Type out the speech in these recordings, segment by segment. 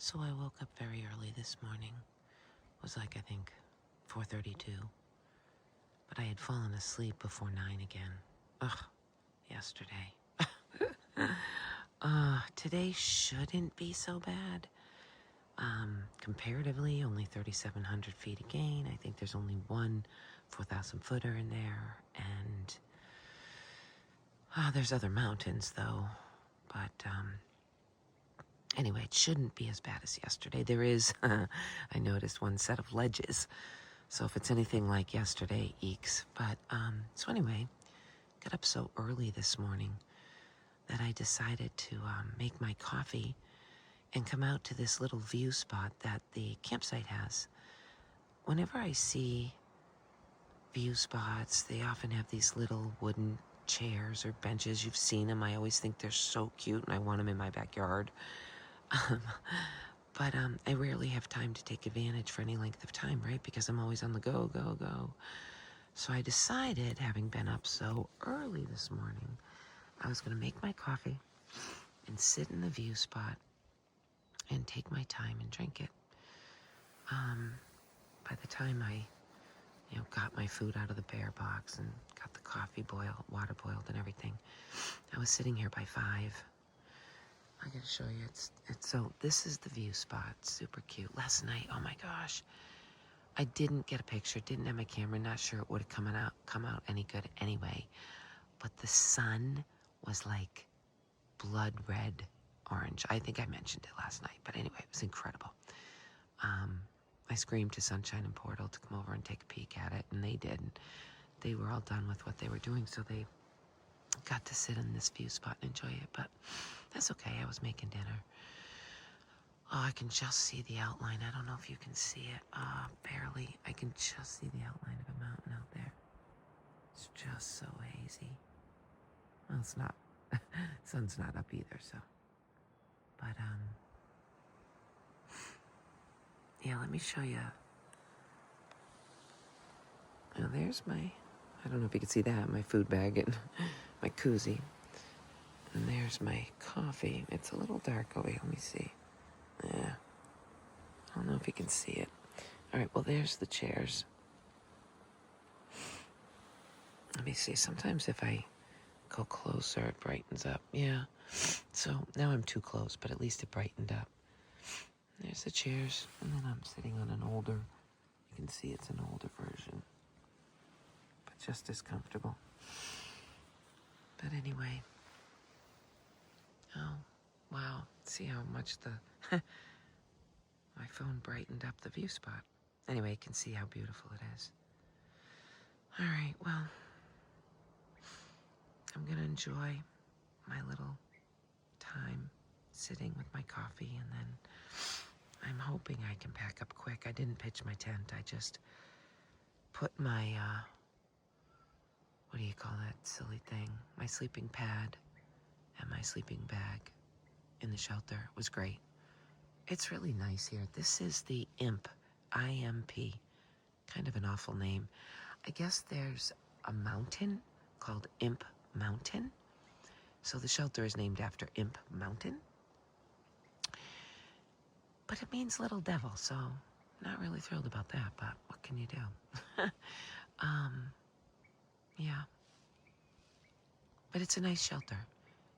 So I woke up very early this morning. It was like, I think, 4:32. But I had fallen asleep before 9 again. Ugh, yesterday. Today shouldn't be so bad. Comparatively, only 3,700 feet of gain. I think there's only one 4,000 footer in there. And there's other mountains, though. But, anyway, it shouldn't be as bad as yesterday. There is, I noticed, one set of ledges. So if it's anything like yesterday, eeks. But, so anyway, got up so early this morning that I decided to make my coffee and come out to this little view spot that the campsite has. Whenever I see view spots, they often have these little wooden chairs or benches. You've seen them. I always think they're so cute and I want them in my backyard. But I rarely have time to take advantage for any length of time, right? Because I'm always on the go, go, go. So I decided, having been up so early this morning, I was going to make my coffee and sit in the view spot and take my time and drink it. By the time I, got my food out of the bear box and got the coffee water boiled and everything, I was sitting here by 5. I gotta show you. So this is the view spot. Super cute. Last night, oh my gosh, I didn't get a picture. Didn't have my camera. Not sure it would have come out any good anyway. But the sun was like blood red orange. I think I mentioned it last night, but anyway, it was incredible. I screamed to Sunshine and Portal to come over and take a peek at it, and they did. And they were all done with what they were doing, so they got to sit in this view spot and enjoy it, but that's okay. I was making dinner. Oh, I can just see the outline. I don't know if you can see it. Barely. I can just see the outline of a mountain out there. It's just so hazy. Well, it's not. Sun's not up either, so. But, yeah, let me show you. Now, there's my, I don't know if you can see that, my food bag and my koozie. And there's my coffee. It's a little dark. Oh, wait, let me see. Yeah. I don't know if you can see it. All right, well, there's the chairs. Let me see. Sometimes if I go closer, it brightens up. Yeah. So now I'm too close, but at least it brightened up. There's the chairs. And then I'm sitting on an older, you can see it's an older version, but just as comfortable. But anyway. Oh, wow. See how much my phone brightened up the view spot. Anyway, you can see how beautiful it is. All right, well, I'm going to enjoy my little time sitting with my coffee, and then I'm hoping I can pack up quick. I didn't pitch my tent. I just put my, what do you call that silly thing? My sleeping pad and my sleeping bag in the shelter. It was great. It's really nice here. This is the IMP, I-M-P. Kind of an awful name. I guess there's a mountain called Imp Mountain. So the shelter is named after Imp Mountain. But it means little devil, so not really thrilled about that, but what can you do? Yeah. But it's a nice shelter.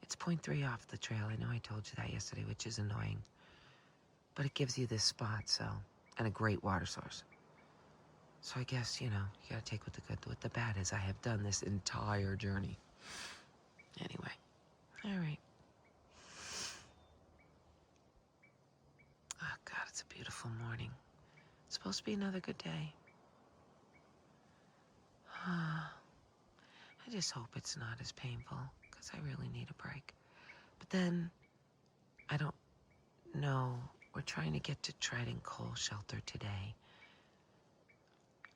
It's 0.3 off the trail. I know I told you that yesterday, which is annoying. But it gives you this spot, so, and a great water source. So I guess, you gotta take what the good with the bad is. I have done this entire journey. Anyway. All right. Oh, God, it's a beautiful morning. It's supposed to be another good day. I just hope it's not as painful, because I really need a break. But then, I don't know. We're trying to get to Trident Coal Shelter today.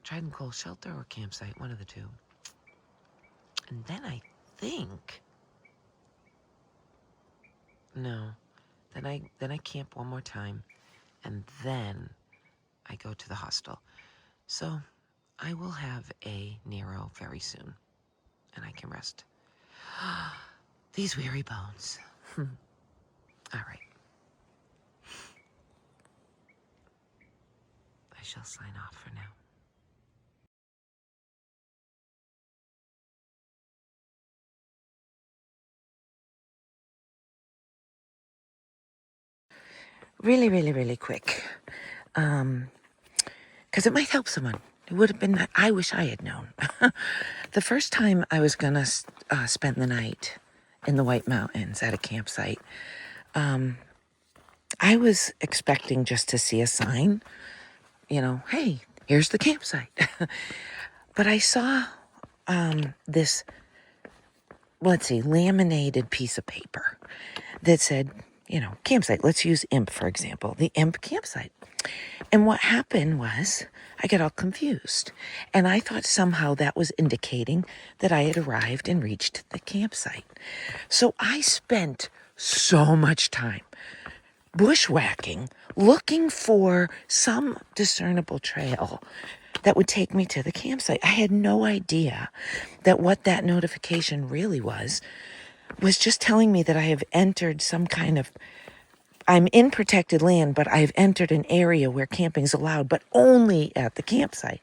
Trident Coal Shelter or campsite, one of the two. And then I think... No. Then I camp one more time, and then I go to the hostel. So I will have a Nero very soon, and I can rest these weary bones. All right. I shall sign off for now. Really, really, really quick. Because it might help someone. It would have been, I wish I had known. The first time I was going to spend the night in the White Mountains at a campsite, I was expecting just to see a sign, hey, here's the campsite. But I saw this, laminated piece of paper that said, campsite. Let's use IMP, for example, the IMP campsite. And what happened was I got all confused. And I thought somehow that was indicating that I had arrived and reached the campsite. So I spent so much time bushwhacking, looking for some discernible trail that would take me to the campsite. I had no idea that what that notification really was just telling me that I have entered I'm in protected land, but I've entered an area where camping's allowed, but only at the campsite.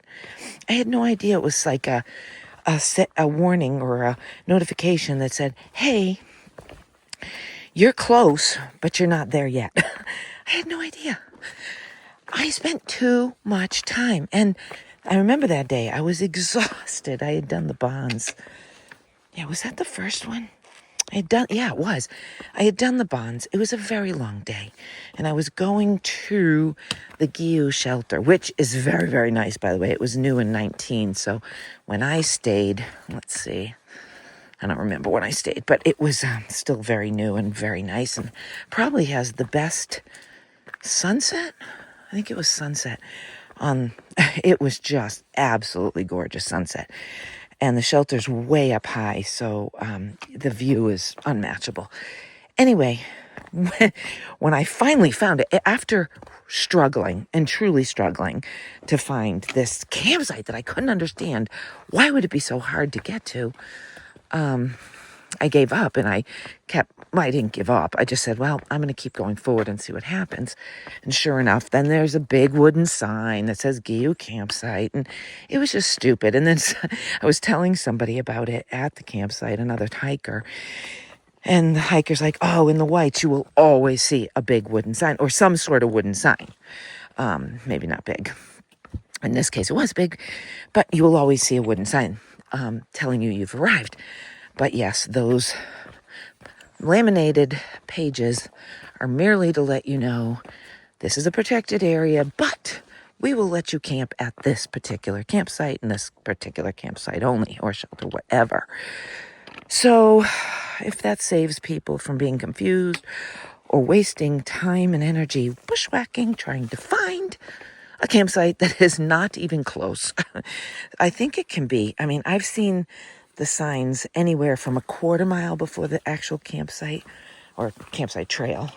I had no idea it was like a warning or a notification that said, hey, you're close, but you're not there yet. I had no idea. I spent too much time. And I remember that day. I was exhausted. I had done the bonds. Yeah, was that the first one? It was. I had done the bonds. It was a very long day. And I was going to the Gyu shelter, which is very, very nice, by the way. It was new in 19. So when I stayed, let's see, I don't remember when I stayed, but it was still very new and very nice and probably has the best sunset. I think it was sunset. It was just absolutely gorgeous sunset. And the shelter's way up high, so the view is unmatchable. Anyway, when I finally found it, after struggling and truly struggling to find this campsite that I couldn't understand, why would it be so hard to get to? I gave up and I didn't give up. I just said, well, I'm going to keep going forward and see what happens. And sure enough, then there's a big wooden sign that says Gyu campsite. And it was just stupid. And then I was telling somebody about it at the campsite, another hiker. And the hiker's like, oh, in the whites, you will always see a big wooden sign or some sort of wooden sign. Maybe not big. In this case, it was big, but you will always see a wooden sign telling you you've arrived. But yes, those laminated pages are merely to let you know this is a protected area, but we will let you camp at this particular campsite and this particular campsite only, or shelter, whatever. So if that saves people from being confused or wasting time and energy bushwhacking, trying to find a campsite that is not even close, I think it can be. I mean, I've seen the signs anywhere from a quarter mile before the actual campsite or campsite trail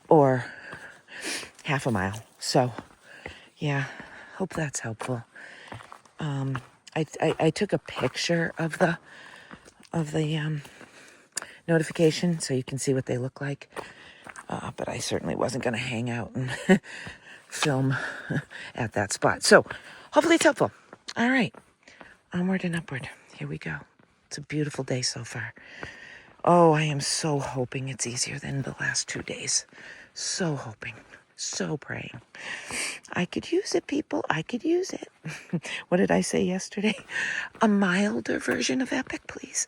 or half a mile. So, yeah, hope that's helpful. I took a picture of the notification so you can see what they look like. But I certainly wasn't going to hang out and film at that spot. So hopefully it's helpful. All right. Onward and upward. Here we go. It's a beautiful day so far. Oh, I am so hoping it's easier than the last 2 days. So hoping. So praying. I could use it, people. I could use it. What did I say yesterday? A milder version of epic, please.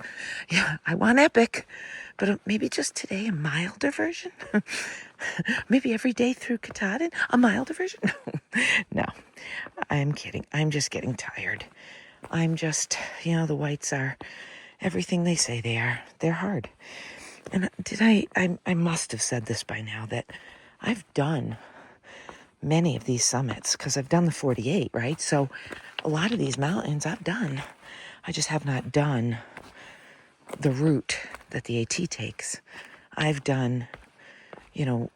Yeah, I want epic, but maybe just today a milder version. Maybe every day through Katahdin, a milder version. No, I'm kidding. I'm just getting tired. I'm just, the whites are everything they say they are. They're hard. And I must have said this by now, that I've done many of these summits because I've done the 48, right? So a lot of these mountains I've done. I just have not done the route that the AT takes. I've done, I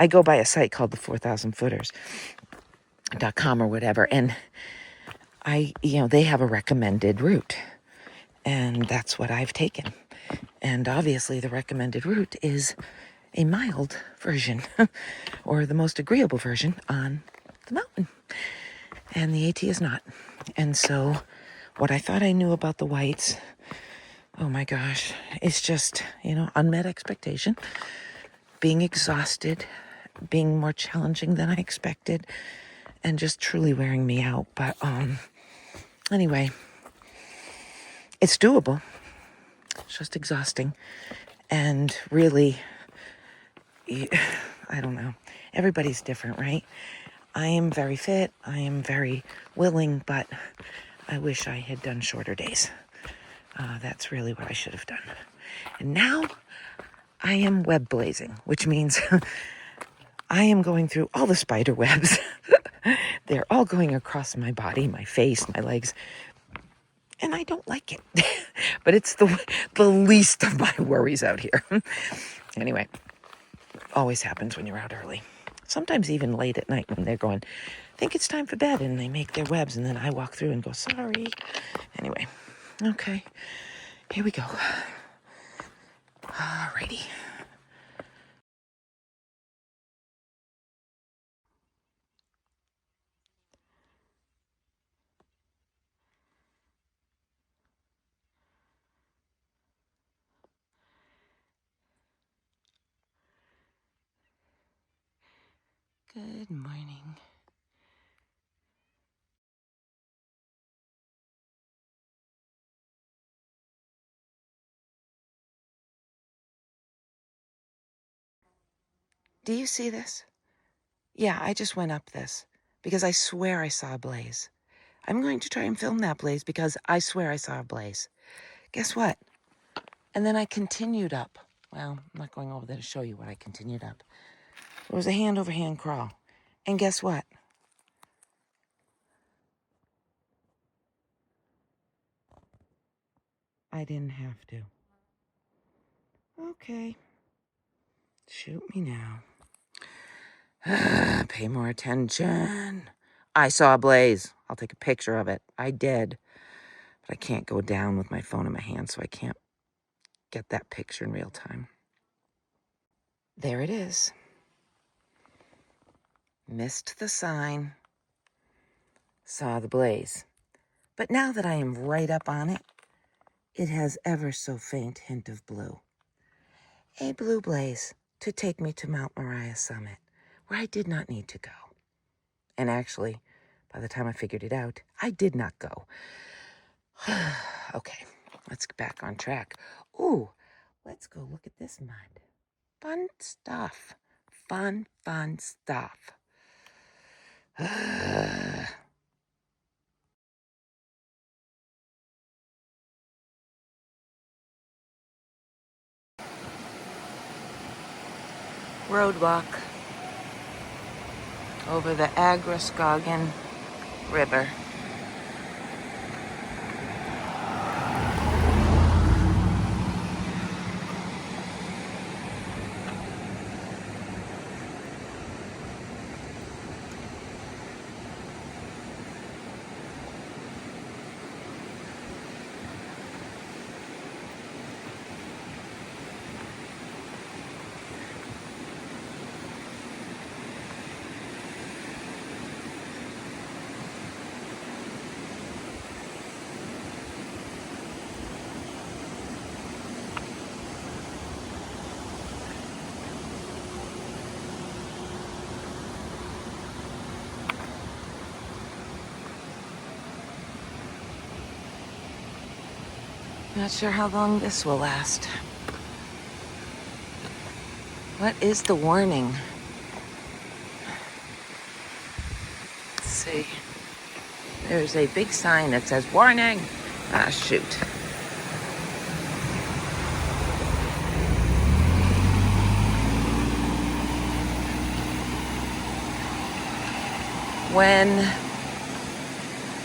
go by a site called the 4000footers.com or whatever. And they have a recommended route, and that's what I've taken. And obviously the recommended route is a mild version or the most agreeable version on the mountain. And the AT is not. And so what I thought I knew about the whites, oh my gosh, it's just, unmet expectation, being exhausted, being more challenging than I expected, and just truly wearing me out. But anyway, it's doable. It's just exhausting. And really, I don't know. Everybody's different, right? I am very fit. I am very willing, but I wish I had done shorter days. That's really what I should have done. And now I am web blazing, which means I am going through all the spider webs. They're all going across my body, my face, my legs. And I don't like it. But it's the least of my worries out here. Anyway, always happens when you're out early. Sometimes even late at night when they're going, I think it's time for bed, and they make their webs, and then I walk through and go, sorry. Anyway, okay, here we go. Alrighty. Good morning. Do you see this? Yeah, I just went up this because I swear I saw a blaze. I'm going to try and film that blaze because I swear I saw a blaze. Guess what? And then I continued up. Well, I'm not going over there to show you what I continued up. It was a hand-over-hand crawl. And guess what? I didn't have to. Okay. Shoot me now. Pay more attention. I saw a blaze. I'll take a picture of it. I did. But I can't go down with my phone in my hand, so I can't get that picture in real time. There it is. Missed the sign. Saw the blaze. But now that I am right up on it, it has ever so faint hint of blue. A blue blaze to take me to Mount Moriah Summit, where I did not need to go. And actually, by the time I figured it out, I did not go. Okay, let's get back on track. Ooh, let's go look at this mud. Fun stuff. Fun stuff. Roadwalk over the Agrascoggin River. Not sure how long this will last. What is the warning? Let's see. There's a big sign that says warning. Ah, shoot. When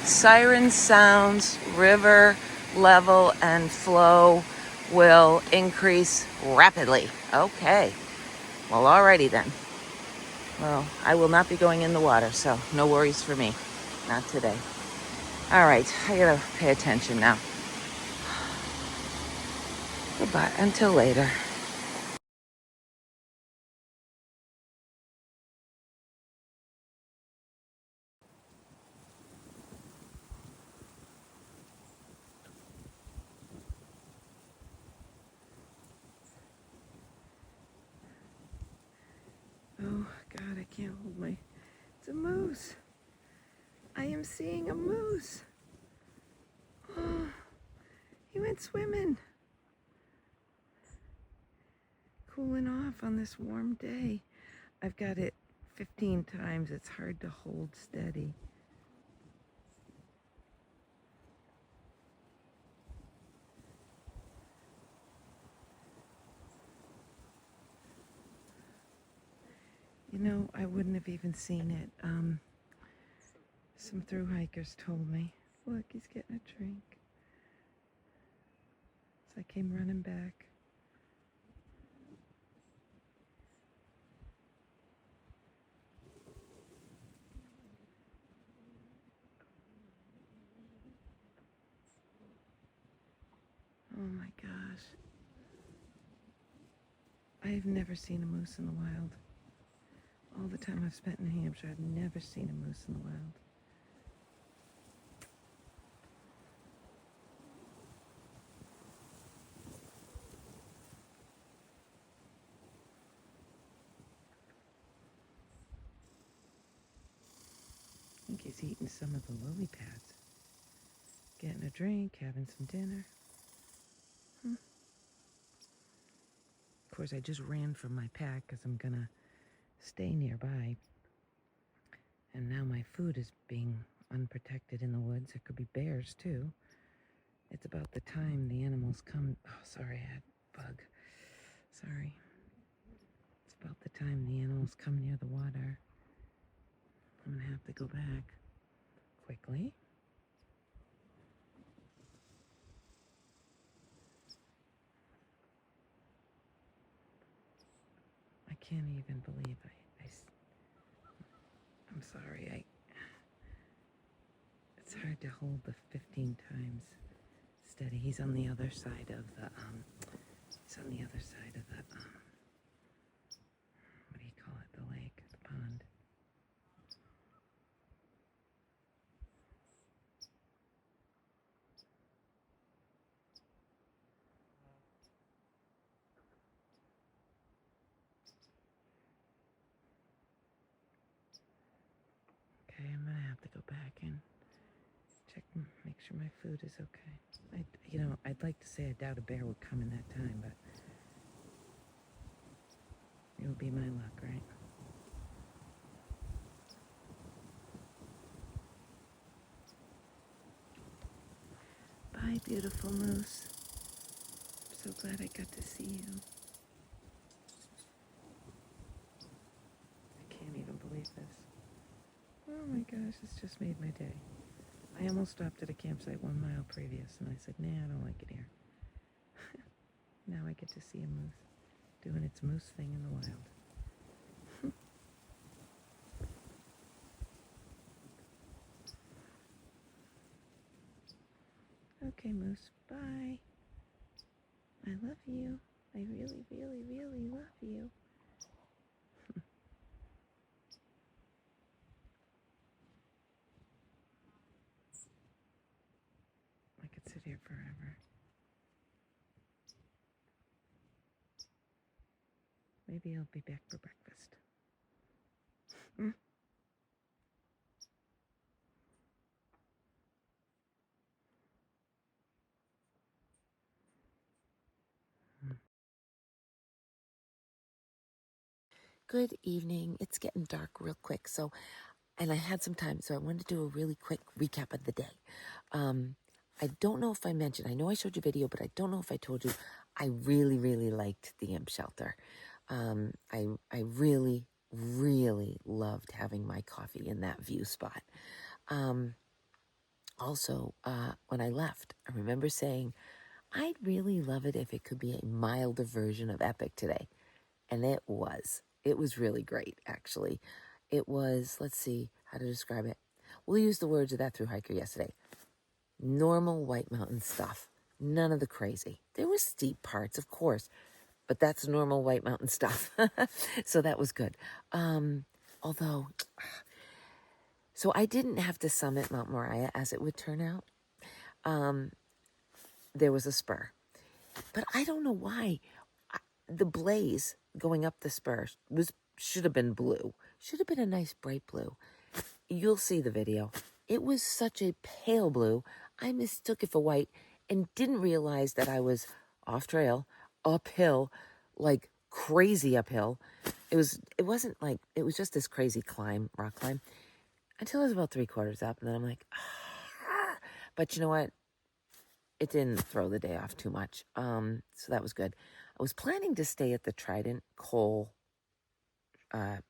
siren sounds, river level and flow will increase rapidly. Okay. Well, alrighty then. Well, I will not be going in the water, so no worries for me. Not today. All right, I gotta pay attention now. Goodbye, until later. a moose. I am seeing a moose. Oh, he went swimming. Cooling off on this warm day. I've got it 15 times. It's hard to hold steady. You know, I wouldn't have even seen it. Some thru hikers told me. Look, he's getting a drink. So I came running back. Oh my gosh. I've never seen a moose in the wild. All the time I've spent in New Hampshire, I've never seen a moose in the wild. I think he's eating some of the lily pads. Getting a drink, having some dinner. Of course, I just ran from my pack because I'm gonna stay nearby. And now my food is being unprotected in the woods. There could be bears too. It's about the time the animals come. Oh, sorry, I had a bug. Sorry. It's about the time the animals come near the water. I'm gonna have to go back quickly. I can't even believe I'm sorry. It's hard to hold the 15 times steady. He's on the other side of the what do you call it? The lake, the pond. Okay, I'm gonna have to go back and check, make sure my food is okay. I'd like to say I doubt a bear would come in that time, but it would be my luck, right? Bye, beautiful moose. I'm so glad I got to see you. I can't even believe this. Oh my gosh, it's just made my day. I almost stopped at a campsite 1 mile previous, and I said, nah, I don't like it here. Now I get to see a moose doing its moose thing in the wild. Okay, moose, bye. I love you. I really, really, really love you. I could sit here forever. Maybe I'll be back for breakfast. Good evening. It's getting dark real quick, and I had some time, so I wanted to do a really quick recap of the day. I don't know if I mentioned, I know I showed you a video, but I don't know if I told you, I really, really liked the imp shelter. I really, really loved having my coffee in that view spot. Also, when I left, I remember saying, I'd really love it if it could be a milder version of Epic today. And it was. It was really great, actually. It was, let's see how to describe it. We'll use the words of that thru hiker yesterday. Normal White Mountain stuff. None of the crazy. There was steep parts, of course, but that's normal White Mountain stuff. So that was good. Although, so I didn't have to summit Mount Moriah as it would turn out. There was a spur. But I don't know why. The blaze going up the spur should have been blue. Should have been a nice bright blue. you'll see the video. It was such a pale blue. I mistook it for white and didn't realize that I was off trail, uphill, like crazy uphill. It wasn't like, it was just this crazy rock climb, until I was about 3/4 up. And then I'm like, ah. But you know what? It didn't throw the day off too much. So that was good. I was planning to stay at the Trident Coal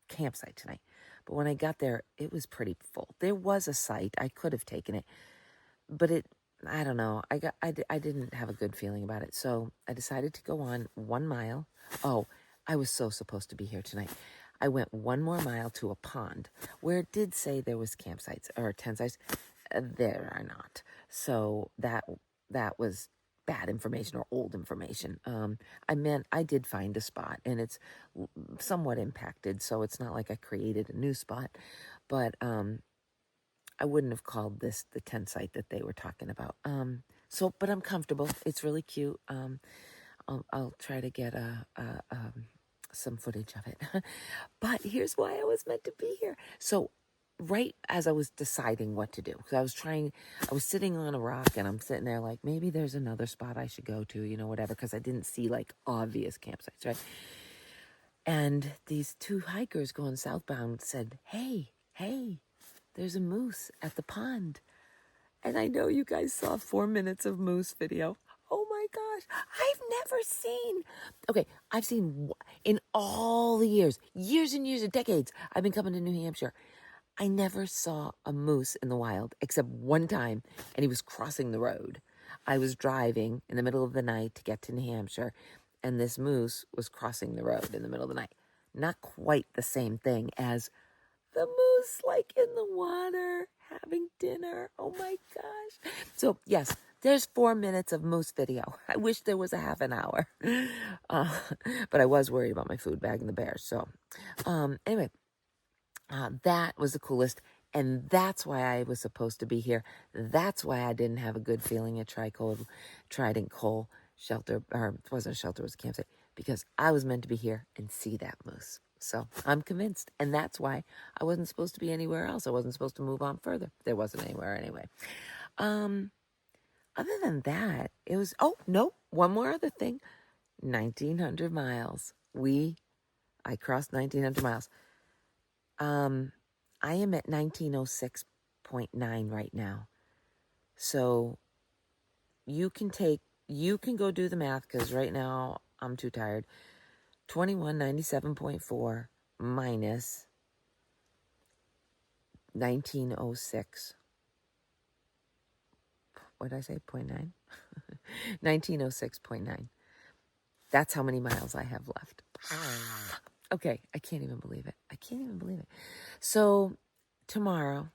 campsite tonight. But when I got there, it was pretty full. There was a site. I could have taken it. But I don't know. I didn't have a good feeling about it. So I decided to go on 1 mile. Oh, I was so supposed to be here tonight. I went 1 more mile to a pond where it did say there was campsites or tent sites. There are not. So that was bad information or old information. I did find a spot, and it's somewhat impacted, so it's not like I created a new spot, but I wouldn't have called this the tent site that they were talking about. But I'm comfortable. It's really cute. I'll try to get some footage of it. But here's why I was meant to be here. So right as I was deciding what to do, because I was sitting on a rock, and I'm sitting there like, maybe there's another spot I should go to, whatever, because I didn't see like obvious campsites, right? And these 2 hikers going southbound said, hey, there's a moose at the pond. And I know you guys saw 4 minutes of moose video. Oh my gosh, I've never seen. Okay, I've seen in all the years and years of decades I've been coming to New Hampshire. I never saw a moose in the wild except one time, and he was crossing the road. I was driving in the middle of the night to get to New Hampshire, and this moose was crossing the road in the middle of the night. Not quite the same thing as the moose, like in the water, having dinner. Oh my gosh. So yes, there's 4 minutes of moose video. I wish there was a half an hour. But I was worried about my food bag and the bears. So anyway, that was the coolest. And that's why I was supposed to be here. That's why I didn't have a good feeling at Trident Coal shelter, or it wasn't a shelter, it was a campsite, because I was meant to be here and see that moose. So I'm convinced. And that's why I wasn't supposed to be anywhere else. I wasn't supposed to move on further. There wasn't anywhere anyway. Other than that, it was, oh, no, one more other thing. 1,900 miles. I crossed 1,900 miles. I am at 1906.9 right now. So you can go do the math, because right now I'm too tired. 2197.4 minus 1906. What did I say? 0.9? 1906.9. That's how many miles I have left. Okay, I can't even believe it. So tomorrow,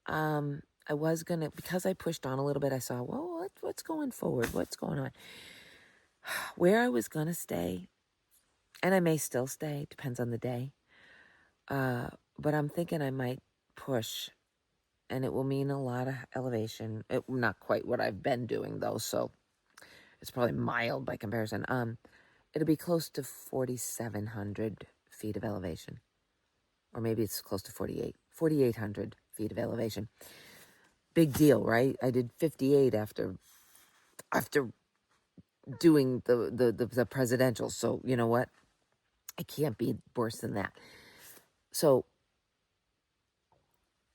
I was gonna, because I pushed on a little bit, I saw, well, what's going forward? What's going on? Where I was gonna stay, and I may still stay, depends on the day. But I'm thinking I might push, and it will mean a lot of elevation. Not quite what I've been doing though, so it's probably mild by comparison. It'll be close to 4,700 feet of elevation, or maybe it's close to 4,800 feet of elevation. Big deal, right? I did 58 after doing the presidential. So you know what? I can't be worse than that. So,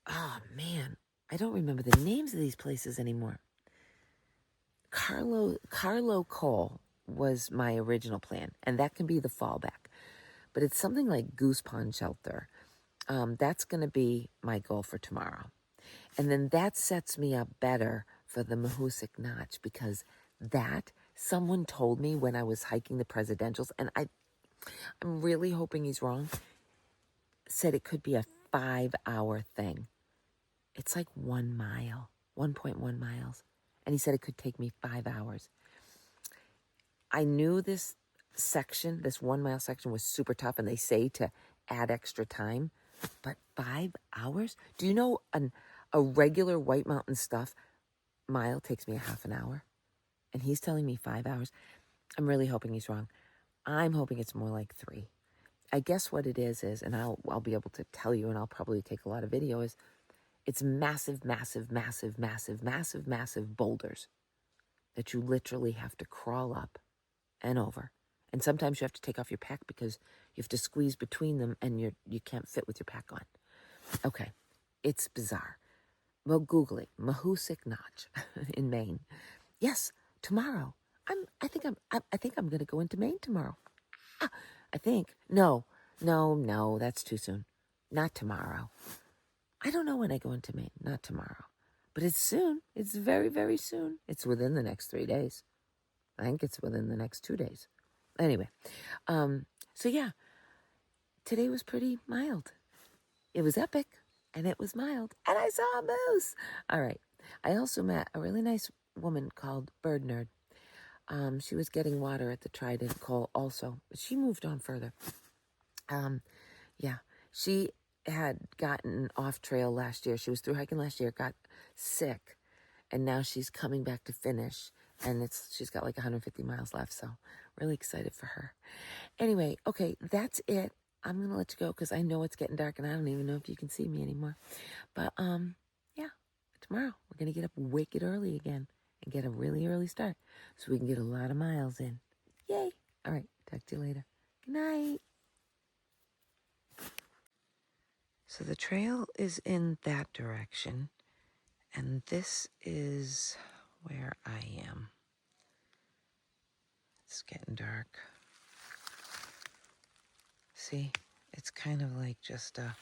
oh man, I don't remember the names of these places anymore. Carlo Coal was my original plan, and that can be the fallback. But it's something like Goose Pond Shelter. That's going to be my goal for tomorrow. And then that sets me up better for the Mahoosic Notch, because someone told me when I was hiking the presidentials, and I'm really hoping he's wrong, said it could be a 5-hour thing. It's like 1 mile, 1.1 miles. And he said it could take me 5 hours. I knew this 1 mile section was super tough, and they say to add extra time, but 5 hours? Do you know a regular White Mountain stuff mile takes me a half an hour? And he's telling me 5 hours. I'm really hoping he's wrong. I'm hoping it's more like 3. I guess what it is, and I'll be able to tell you, and I'll probably take a lot of video, is it's massive, massive, massive, massive, massive, massive boulders that you literally have to crawl up and over. And sometimes you have to take off your pack because you have to squeeze between them and you can't fit with your pack on. Okay, it's bizarre. Well, Google it, Mahoosuc Notch in Maine. Yes, tomorrow. I think I'm going to go into Maine tomorrow. I think. No, that's too soon. Not tomorrow. I don't know when I go into Maine. Not tomorrow. But it's soon. It's very, very soon. It's within the next 3 days. I think it's within the next 2 days. Anyway, so yeah, today was pretty mild. It was epic, and it was mild, and I saw a moose. All right. I also met a really nice woman called Bird Nerd. She was getting water at the Trident Col also, but she moved on further. Yeah, she had gotten off trail last year. She was through hiking last year, got sick, and now she's coming back to finish, and she's got like 150 miles left, so really excited for her. Anyway, okay, that's it. I'm going to let you go because I know it's getting dark, and I don't even know if you can see me anymore. But, yeah, tomorrow we're going to get up wicked early again and get a really early start so we can get a lot of miles in. Yay! All right, talk to you later. Good night. So the trail is in that direction, and this is where I am. It's getting dark. See, it's kind of like just a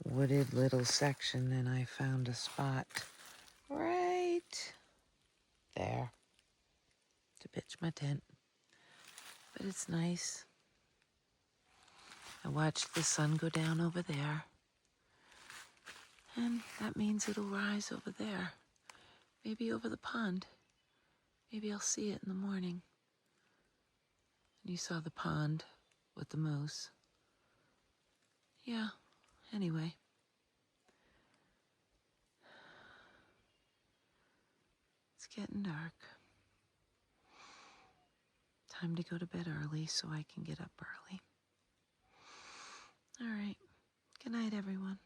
wooded little section, and I found a spot right there to pitch my tent. But it's nice. I watched the sun go down over there, and that means it'll rise over there, maybe over the pond. Maybe I'll see it in the morning. And you saw the pond with the moose. Yeah, anyway. It's getting dark. Time to go to bed early so I can get up early. All right. Good night, everyone.